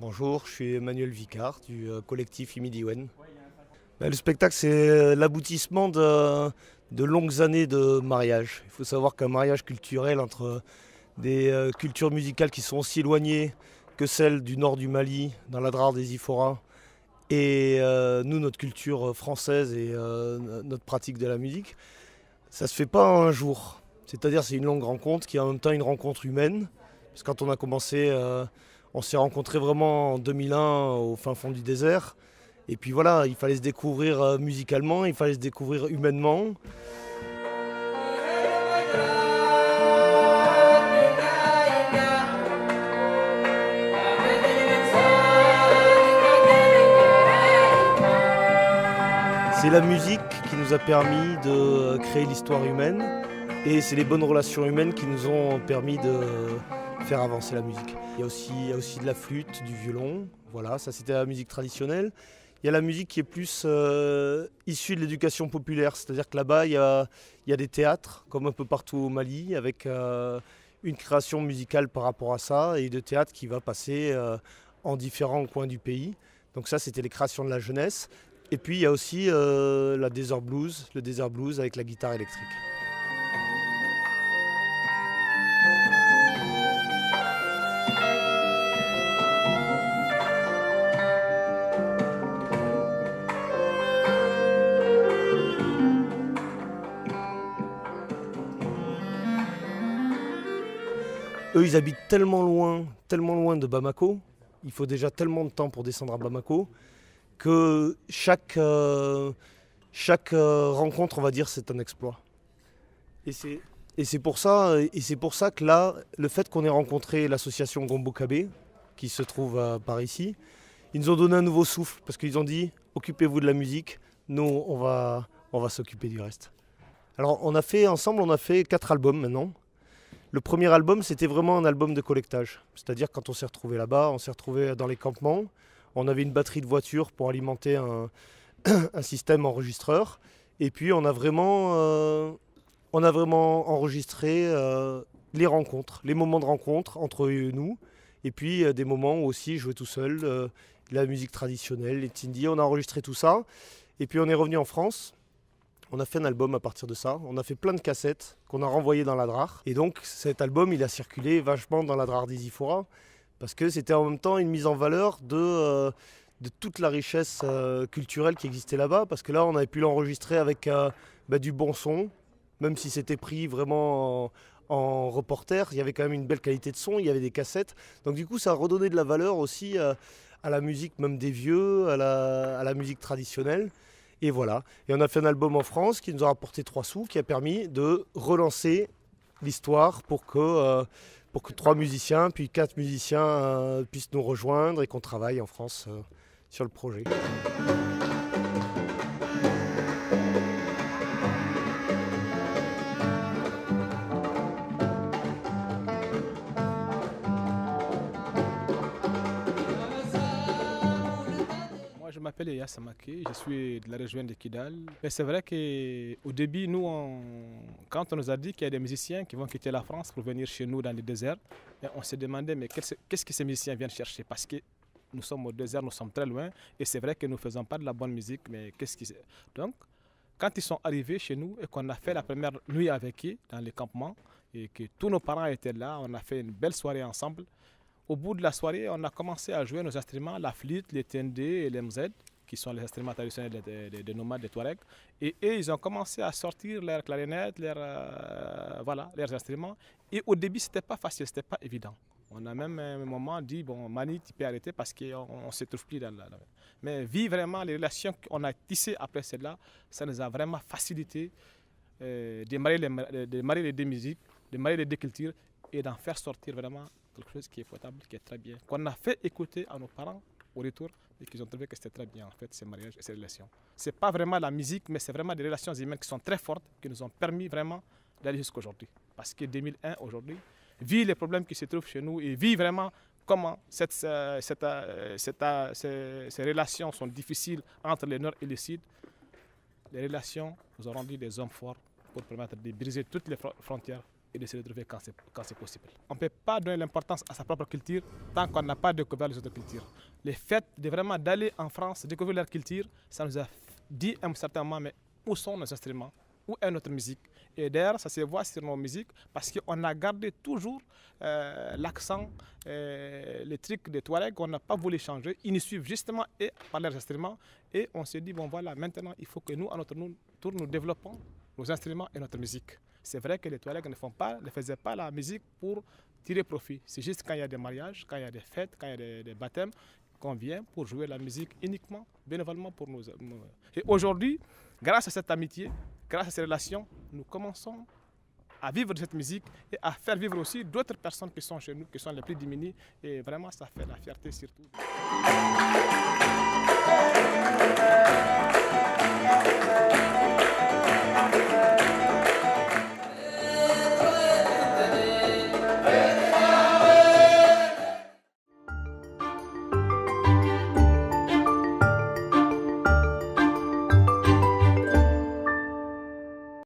Bonjour, je suis Emmanuel Vicard du collectif Imidiwen. Le spectacle, c'est l'aboutissement de longues années de mariage. Il faut savoir qu'un mariage culturel entre des cultures musicales qui sont aussi éloignées que celles du nord du Mali, dans la Drare des Ifora, et nous, notre culture française et notre pratique de la musique, ça se fait pas en un jour. C'est-à-dire c'est une longue rencontre qui est en même temps une rencontre humaine. Parce que quand on a commencé, on s'est rencontrés vraiment en 2001 au fin fond du désert. Et puis voilà, il fallait se découvrir musicalement, il fallait se découvrir humainement. C'est la musique qui nous a permis de créer l'histoire humaine et c'est les bonnes relations humaines qui nous ont permis de faire avancer la musique. Il y a aussi de la flûte, du violon, voilà, ça c'était la musique traditionnelle. Il y a la musique qui est plus issue de l'éducation populaire, c'est-à-dire que là-bas il y a des théâtres, comme un peu partout au Mali, avec une création musicale par rapport à ça et de théâtre qui va passer en différents coins du pays. Donc ça c'était les créations de la jeunesse. Et puis il y a aussi le desert blues avec la guitare électrique. Eux, ils habitent tellement loin de Bamako, il faut déjà tellement de temps pour descendre à Bamako, que chaque rencontre, on va dire, c'est un exploit. Et c'est pour ça que là, le fait qu'on ait rencontré l'association Gombo Kabé, qui se trouve par ici, ils nous ont donné un nouveau souffle, parce qu'ils ont dit, occupez-vous de la musique, nous, on va s'occuper du reste. Alors, on a fait 4 albums maintenant. Le premier album, c'était vraiment un album de collectage. C'est-à-dire quand on s'est retrouvé là-bas, on s'est retrouvé dans les campements. On avait une batterie de voiture pour alimenter un système enregistreur. Et puis on a vraiment enregistré les rencontres, les moments de rencontre entre eux et nous. Et puis des moments où aussi jouer tout seul, la musique traditionnelle, les tindi. On a enregistré tout ça. Et puis on est revenu en France. On a fait un album à partir de ça. On a fait plein de cassettes qu'on a renvoyées dans la Drare. Et donc cet album, il a circulé vachement dans la Drare des Ifora. Parce que c'était en même temps une mise en valeur de toute la richesse culturelle qui existait là-bas. Parce que là, on avait pu l'enregistrer avec du bon son. Même si c'était pris vraiment en reporter, il y avait quand même une belle qualité de son, il y avait des cassettes. Donc du coup, ça a redonné de la valeur aussi à la musique même des vieux, à la musique traditionnelle. Et voilà. Et on a fait un album en France qui nous a rapporté 3 sous, qui a permis de relancer l'histoire pour que 3 musiciens, puis 4 musiciens puissent nous rejoindre et qu'on travaille en France sur le projet. Je m'appelle Eya Samake, je suis de la région de Kidal. Mais c'est vrai qu'au début, quand on nous a dit qu'il y a des musiciens qui vont quitter la France pour venir chez nous dans le désert, on s'est demandé mais qu'est-ce que ces musiciens viennent chercher? Parce que nous sommes au désert, nous sommes très loin, et c'est vrai que nous ne faisons pas de la bonne musique, mais qu'est-ce qui... Donc, quand ils sont arrivés chez nous et qu'on a fait la première nuit avec eux dans les campements, et que tous nos parents étaient là, on a fait une belle soirée ensemble. Au bout de la soirée, on a commencé à jouer nos instruments, la flûte, les tendés et les mz, qui sont les instruments traditionnels des nomades, des Touaregs. Et eux, ils ont commencé à sortir leurs clarinettes, leurs instruments. Et au début, ce n'était pas facile, ce n'était pas évident. On a même à un moment dit, bon, Mani, tu peux arrêter parce qu'on ne se trouve plus dans la... Mais vu vraiment les relations qu'on a tissées après celle-là, ça nous a vraiment facilité de marier les deux musiques, de marier les deux cultures et d'en faire sortir vraiment quelque chose qui est potable, qui est très bien, qu'on a fait écouter à nos parents au retour et qu'ils ont trouvé que c'était très bien en fait ces mariages et ces relations. C'est pas vraiment la musique, mais c'est vraiment des relations humaines qui sont très fortes, qui nous ont permis vraiment d'aller jusqu'à aujourd'hui. Parce que 2001 aujourd'hui, vu les problèmes qui se trouvent chez nous et vu vraiment comment ces relations sont difficiles entre le nord et le sud, les relations nous ont rendu des hommes forts pour permettre de briser toutes les frontières et de se retrouver quand c'est possible. On ne peut pas donner l'importance à sa propre culture tant qu'on n'a pas découvert les autres cultures. Le fait de vraiment d'aller en France, découvrir leur culture, ça nous a dit à un certain moment, mais où sont nos instruments? Où est notre musique? Et d'ailleurs, ça se voit sur nos musiques parce qu'on a gardé toujours l'accent, les trucs des Touaregs, on n'a pas voulu changer. Ils nous suivent justement et par leurs instruments. Et on s'est dit, bon voilà, maintenant, il faut que nous, à notre tour, nous développons nos instruments et notre musique. C'est vrai que les Touaregs ne faisaient pas la musique pour tirer profit. C'est juste quand il y a des mariages, quand il y a des fêtes, quand il y a des baptêmes, qu'on vient pour jouer la musique uniquement, bénévolement pour nous. Et aujourd'hui, grâce à cette amitié, grâce à ces relations, nous commençons à vivre de cette musique et à faire vivre aussi d'autres personnes qui sont chez nous, qui sont les plus démunies. Et vraiment, ça fait la fierté surtout.